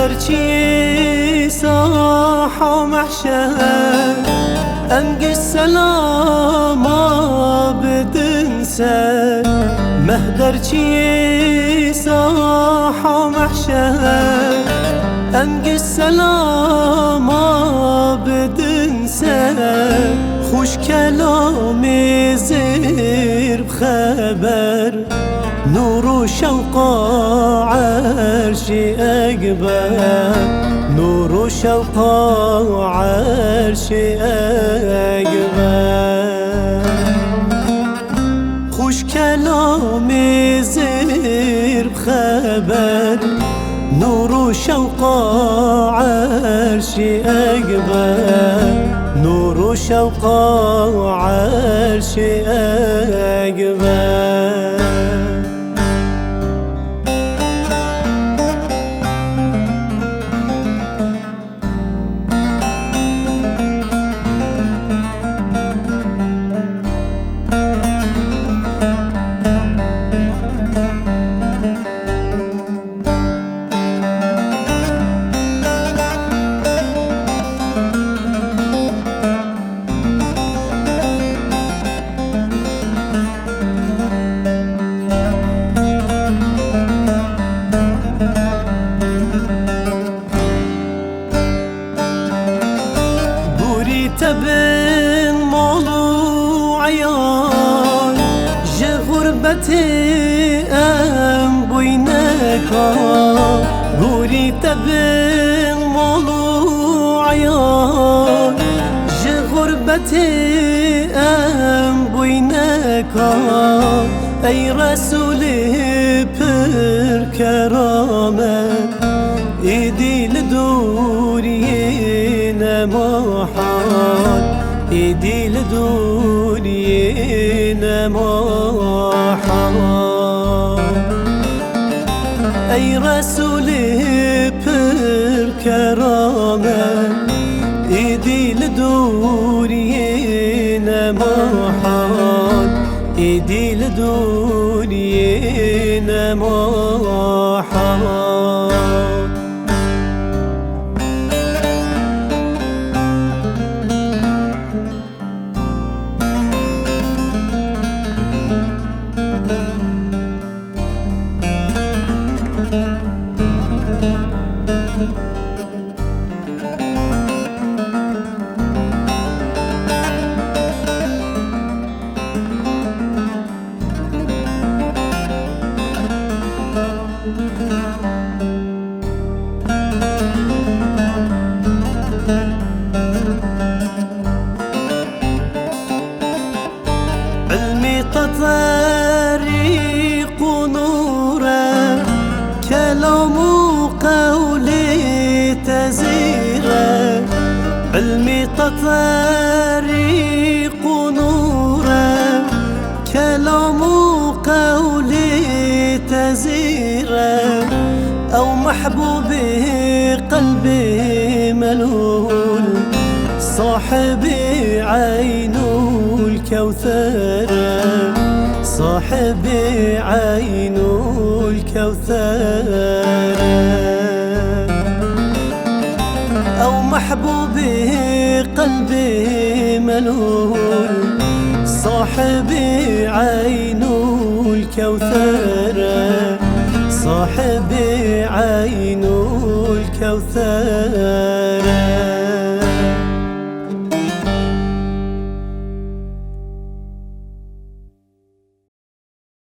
مهدرچی صاح و محشر انگی سلاما بدن سر مهدرچی صاح و محشر انگی سلاما بدن سر خوش کلامی زیر بخبر نور و شوق عرش أكبر نور و شوق عرش أكبر خوش كلامي زير بخبر نور و شوق عرش أكبر نور و شوق عرش أكبر تبن مولو عيان جه غربتي ام بوينكا غوري تبن مولو عيان جه غربتي ام بوينكا اي رسولي پر كرامت ايدي لدوري نمحال ايدي لدوري نمحال اي رسولي پر كرامت ايدي لدوري نمحال ايدي لدوري نمحال علمي طريق نوره كلام قولي تزيره علمي طريق نوره كلام قولي تزيره أو محبوبي قلبي ملول صاحبي عين الكوثر صاحبي عين الكوثر أو محبوبي قلبي ملول صاحبي عين الكوثر صاحبي عين الكوثر